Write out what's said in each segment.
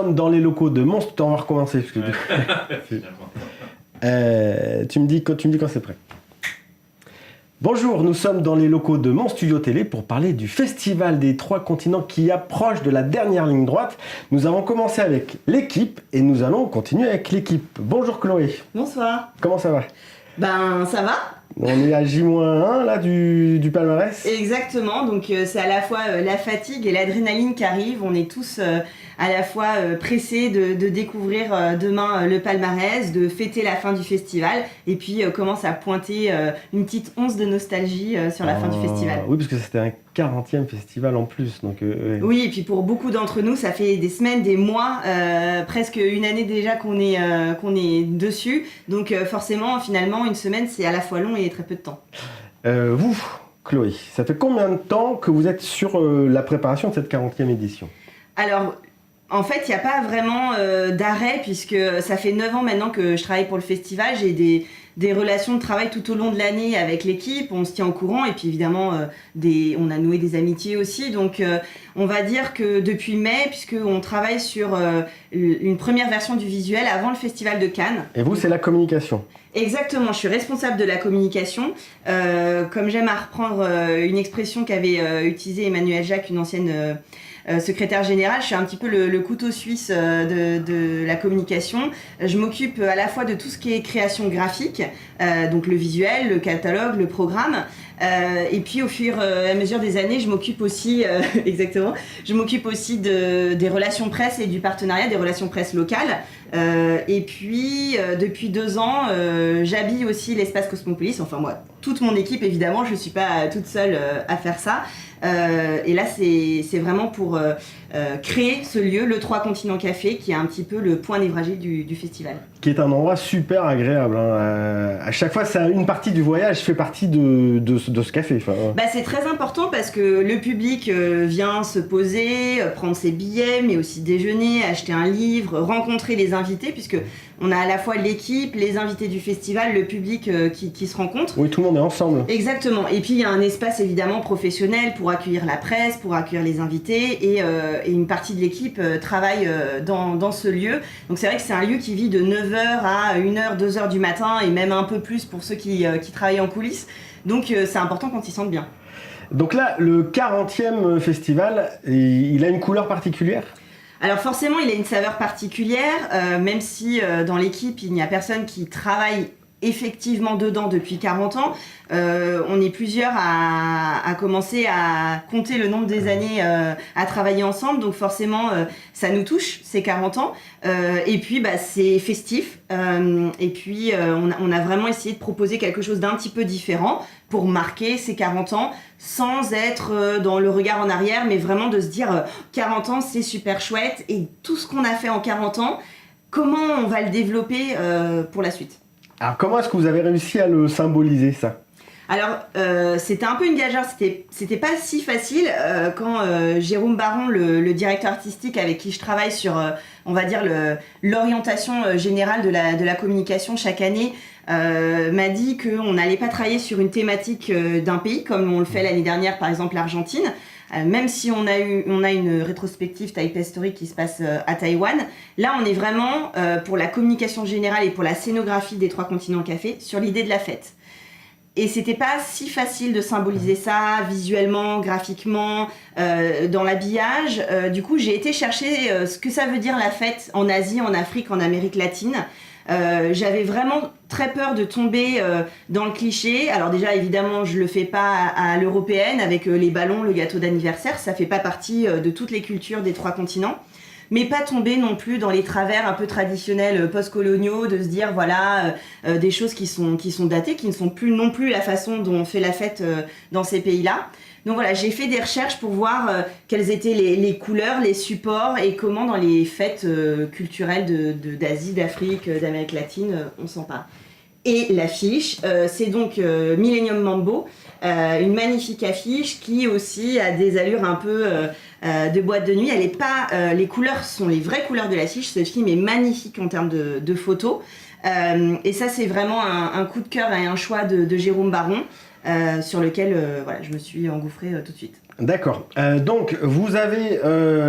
sommes dans les locaux de Monstre. On va recommencer. Parce que... tu me dis quand c'est prêt. Bonjour, nous sommes dans les locaux de Mon Studio Télé pour parler du Festival des Trois Continents qui approche de la dernière ligne droite. Nous avons commencé avec l'équipe et nous allons continuer avec l'équipe. Bonjour Chloé. Bonsoir. Comment ça va? Ben ça va. On est à J-1 là du palmarès. Exactement, donc c'est à la fois la fatigue et l'adrénaline qui arrivent. On est tous à la fois pressés de découvrir demain le palmarès, de fêter la fin du festival et puis commence à pointer une petite once de nostalgie sur la fin du festival. Oui, parce que c'était un 40e festival en plus. Donc, Oui, et puis pour beaucoup d'entre nous, ça fait des semaines, des mois, presque une année déjà qu'on est dessus. Donc forcément, finalement, une semaine, c'est à la fois long et très peu de temps. Vous, Chloé, ça fait combien de temps que vous êtes sur la préparation de cette 40e édition? Alors, en fait, il n'y a pas vraiment d'arrêt puisque ça fait 9 ans maintenant que je travaille pour le festival. J'ai des relations de travail tout au long de l'année avec l'équipe, on se tient au courant et puis évidemment on a noué des amitiés aussi. Donc on va dire que depuis mai, puisqu'on travaille sur une première version du visuel avant le festival de Cannes. Et vous, c'est la communication? Exactement, je suis responsable de la communication. Comme j'aime à reprendre une expression qu'avait utilisée Emmanuelle Jacques, une ancienne secrétaire générale, je suis un petit peu le couteau suisse de la communication. Je m'occupe à la fois de tout ce qui est création graphique, donc le visuel, le catalogue, le programme. Et puis au fur et à mesure des années, je m'occupe aussi, exactement, je m'occupe aussi des relations presse et du partenariat des relations presse locales. Et puis depuis 2 ans, j'habille aussi l'espace Cosmopolis. Enfin moi, toute mon équipe évidemment, je suis pas toute seule à faire ça. Et là, c'est vraiment pour créer ce lieu, le Trois Continents Café, qui est un petit peu le point névralgique du festival. Qui est un endroit super agréable. Hein. À chaque fois, une partie du voyage fait partie de ce café. Enfin, Bah, c'est très important parce que le public vient se poser, prendre ses billets, mais aussi déjeuner, acheter un livre, rencontrer les invités, puisque on a à la fois l'équipe, les invités du festival, le public qui se rencontre. Oui, tout le monde est ensemble. Exactement. Et puis il y a un espace évidemment professionnel pour accueillir la presse, pour accueillir les invités, et une partie de l'équipe travaille dans ce lieu. Donc c'est vrai que c'est un lieu qui vit de 9h à 1h, 2h du matin, et même un peu plus pour ceux qui travaillent en coulisses. Donc c'est important quand ils sentent bien. Donc là, le 40e festival, il a une couleur particulière? Alors forcément, il a une saveur particulière, même si dans l'équipe, il n'y a personne qui travaille effectivement dedans depuis 40 ans. On est plusieurs à commencer à compter le nombre des années à travailler ensemble, donc forcément ça nous touche, ces 40 ans. Et puis c'est festif, et puis on a vraiment essayé de proposer quelque chose d'un petit peu différent pour marquer ces 40 ans sans être dans le regard en arrière, mais vraiment de se dire 40 ans c'est super chouette, et tout ce qu'on a fait en 40 ans, comment on va le développer pour la suite. Alors comment est-ce que vous avez réussi à le symboliser, ça? Alors c'était un peu une gageure, c'était pas si facile quand Jérôme Baron, le directeur artistique avec qui je travaille sur on va dire l'orientation générale de la communication chaque année, m'a dit qu'on n'allait pas travailler sur une thématique d'un pays comme on le fait l'année dernière, par exemple l'Argentine. Même si on a une rétrospective Taipei Story qui se passe à Taïwan, là on est vraiment pour la communication générale et pour la scénographie des Trois Continents Café sur l'idée de la fête. Et c'était pas si facile de symboliser ça visuellement, graphiquement, dans l'habillage. Du coup, j'ai été chercher ce que ça veut dire la fête en Asie, en Afrique, en Amérique latine. J'avais vraiment très peur de tomber dans le cliché. Alors déjà, évidemment, je le fais pas à l'européenne avec les ballons, le gâteau d'anniversaire. Ça fait pas partie de toutes les cultures des Trois Continents. Mais pas tomber non plus dans les travers un peu traditionnels post-coloniaux, de se dire voilà des choses qui sont datées, qui ne sont plus non plus la façon dont on fait la fête dans ces pays-là. Donc voilà, j'ai fait des recherches pour voir quelles étaient les couleurs, les supports, et comment dans les fêtes culturelles d'Asie, d'Afrique, d'Amérique latine, on s'empare. Et l'affiche, c'est donc Millennium Mambo, une magnifique affiche qui aussi a des allures un peu de boîte de nuit. Elle est pas, les couleurs sont les vraies couleurs de l'affiche. Ce film est magnifique en termes de photos. Et ça, c'est vraiment un coup de cœur et un choix de Jérôme Baron sur lequel voilà, je me suis engouffrée tout de suite. D'accord. Donc, vous avez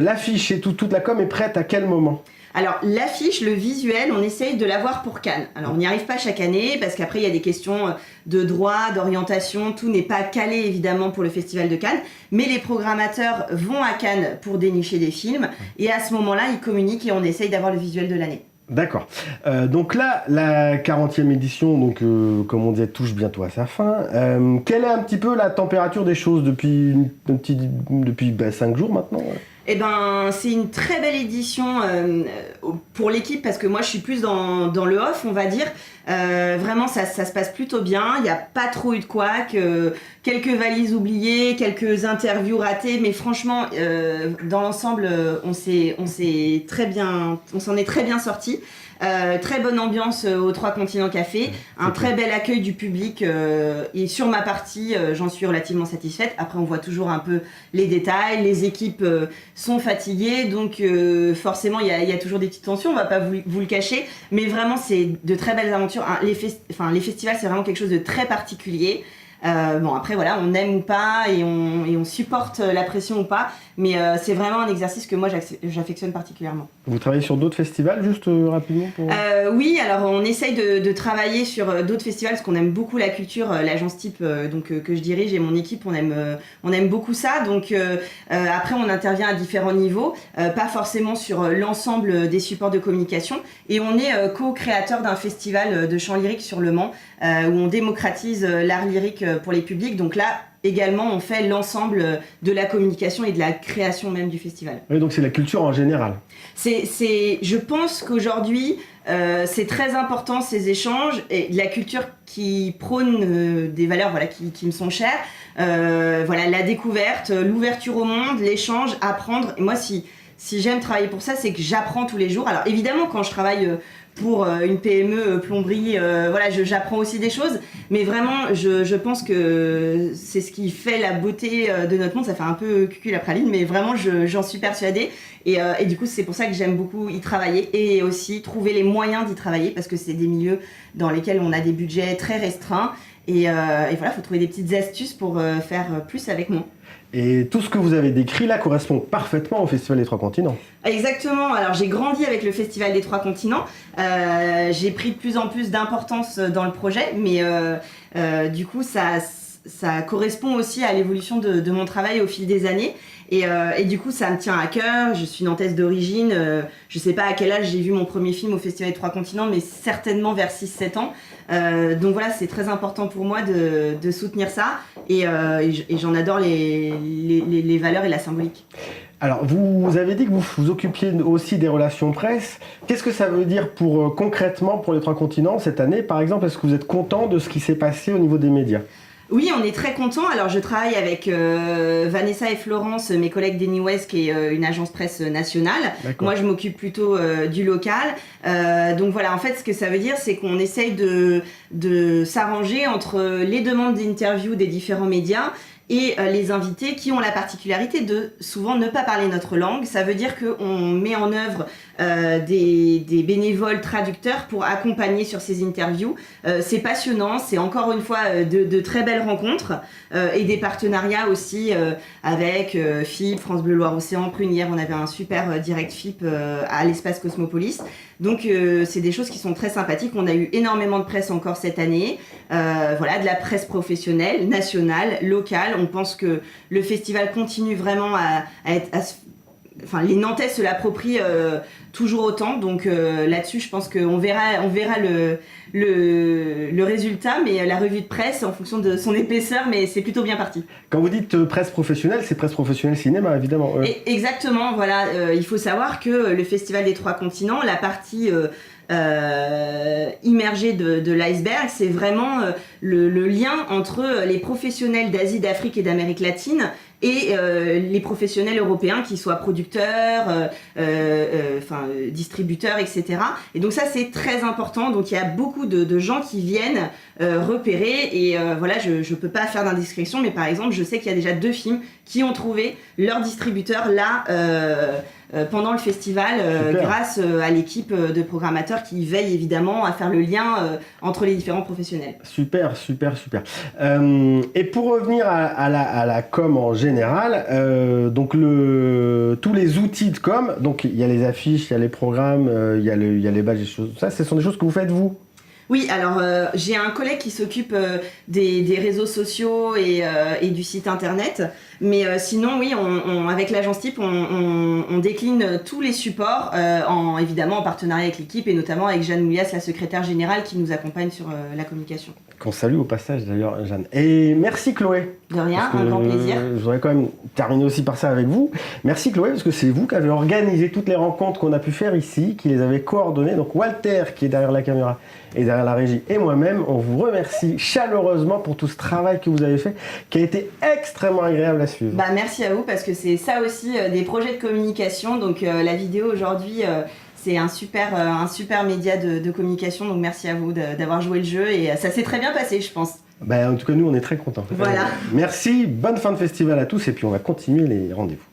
l'affiche et toute la com est prête à quel moment? Alors l'affiche, le visuel, on essaye de l'avoir pour Cannes. Alors on n'y arrive pas chaque année parce qu'après il y a des questions de droit, d'orientation, tout n'est pas calé évidemment pour le Festival de Cannes, mais les programmateurs vont à Cannes pour dénicher des films et à ce moment-là ils communiquent et on essaye d'avoir le visuel de l'année. D'accord. Donc là, la 40e édition, donc, comme on disait, touche bientôt à sa fin. Quelle est un petit peu la température des choses depuis 5 jours maintenant? Eh ben, c'est une très belle édition pour l'équipe parce que moi je suis plus dans le off, on va dire. Vraiment, ça se passe plutôt bien. Il n'y a pas trop eu de couac. Quelques valises oubliées, quelques interviews ratées, mais franchement, dans l'ensemble, on s'en est très bien sorti. Très bonne ambiance aux Trois Continents Café, un très bel accueil du public et sur ma partie j'en suis relativement satisfaite. Après on voit toujours un peu les détails, les équipes sont fatiguées donc forcément il y a toujours des petites tensions, on va pas vous le cacher, mais vraiment c'est de très belles aventures. Les festivals c'est vraiment quelque chose de très particulier. Bon après voilà, on aime ou pas et on supporte la pression ou pas, mais c'est vraiment un exercice que moi j'affectionne particulièrement. Vous travaillez sur d'autres festivals juste rapidement pour... Oui, alors on essaye de travailler sur d'autres festivals parce qu'on aime beaucoup la culture, l'agence type que je dirige et mon équipe on aime beaucoup ça, donc après on intervient à différents niveaux, pas forcément sur l'ensemble des supports de communication et on est co-créateur d'un festival de chant lyrique sur Le Mans où on démocratise l'art lyrique pour les publics, donc là également on fait l'ensemble de la communication et de la création même du festival. Oui, donc c'est la culture en général. Je pense qu'aujourd'hui c'est très important ces échanges et de la culture qui prône des valeurs voilà, qui me sont chères, voilà, la découverte, l'ouverture au monde, l'échange, apprendre. Et moi si j'aime travailler pour ça, c'est que j'apprends tous les jours. Alors évidemment quand je travaille pour une PME plomberie, voilà, j'apprends aussi des choses, mais vraiment je pense que c'est ce qui fait la beauté de notre monde. Ça fait un peu cucul la praline, mais vraiment j'en suis persuadée et du coup c'est pour ça que j'aime beaucoup y travailler et aussi trouver les moyens d'y travailler parce que c'est des milieux dans lesquels on a des budgets très restreints et voilà, faut trouver des petites astuces pour faire plus avec moins. Et tout ce que vous avez décrit là correspond parfaitement au Festival des Trois Continents. Exactement, alors j'ai grandi avec le Festival des Trois Continents, j'ai pris de plus en plus d'importance dans le projet, mais du coup ça correspond aussi à l'évolution de mon travail au fil des années. Et du coup, ça me tient à cœur. Je suis nantaise d'origine. Je sais pas à quel âge j'ai vu mon premier film au Festival des Trois Continents, mais certainement vers 6-7 ans. Donc voilà, c'est très important pour moi de soutenir ça. Et j'en adore les valeurs et la symbolique. Alors, vous avez dit que vous vous occupiez aussi des relations presse. Qu'est-ce que ça veut dire concrètement pour les Trois Continents cette année? Par exemple, est-ce que vous êtes content de ce qui s'est passé au niveau des médias? Oui, on est très contents. Alors, je travaille avec Vanessa et Florence, mes collègues d'Anywest, qui est une agence presse nationale. Moi, je m'occupe plutôt du local. Donc voilà, en fait, ce que ça veut dire, c'est qu'on essaye de s'arranger entre les demandes d'interview des différents médias et les invités qui ont la particularité de souvent ne pas parler notre langue. Ça veut dire qu'on met en œuvre des bénévoles traducteurs pour accompagner sur ces interviews. C'est passionnant, c'est encore une fois de très belles rencontres et des partenariats aussi avec FIP, France Bleu Loire-Océan, Prune. Hier, on avait un super direct FIP à l'espace Cosmopolis. Donc c'est des choses qui sont très sympathiques. On a eu énormément de presse encore cette année, voilà, de la presse professionnelle, nationale, locale. On pense que le festival continue vraiment enfin, les Nantais se l'approprient toujours autant. Donc là-dessus, je pense qu'on verra le résultat, mais la revue de presse en fonction de son épaisseur, mais c'est plutôt bien parti. Quand vous dites presse professionnelle, c'est presse professionnelle cinéma, évidemment. Exactement, voilà. Il faut savoir que le Festival des Trois Continents, la partie immergée de l'iceberg, c'est vraiment le lien entre les professionnels d'Asie, d'Afrique et d'Amérique latine et les professionnels européens, qui soient producteurs, distributeurs, etc. Et donc ça, c'est très important. Donc il y a beaucoup de gens qui viennent repérer et voilà, je peux pas faire d'indiscrétion, mais par exemple, je sais qu'il y a déjà 2 films qui ont trouvé leur distributeur là pendant le festival Super. grâce à l'équipe de programmateurs qui veille évidemment à faire le lien entre les différents professionnels. Super. Et pour revenir à la com en général, donc tous les outils de com, donc il y a les affiches, il y a les programmes, il y a les badges, des choses, ça, ce sont des choses que vous faites vous? Oui, alors j'ai un collègue qui s'occupe des réseaux sociaux et du site internet, mais sinon oui, avec l'agence Type, on décline tous les supports, évidemment en partenariat avec l'équipe et notamment avec Jeanne Moulias, la secrétaire générale qui nous accompagne sur la communication. Qu'on salue au passage d'ailleurs, Jeanne. Et merci Chloé. De rien, un grand plaisir. Je voudrais quand même terminer aussi par ça avec vous. Merci Chloé, parce que c'est vous qui avez organisé toutes les rencontres qu'on a pu faire ici, qui les avez coordonnées. Donc Walter, qui est derrière la caméra et derrière la régie, et moi-même, on vous remercie chaleureusement pour tout ce travail que vous avez fait, qui a été extrêmement agréable à suivre. Bah, merci à vous, parce que c'est ça aussi des projets de communication. Donc la vidéo aujourd'hui, c'est un super média de communication. Donc merci à vous d'avoir joué le jeu et ça s'est très bien passé, je pense. En tout cas, nous, on est très contents. Voilà. Merci, bonne fin de festival à tous, et puis on va continuer les rendez-vous.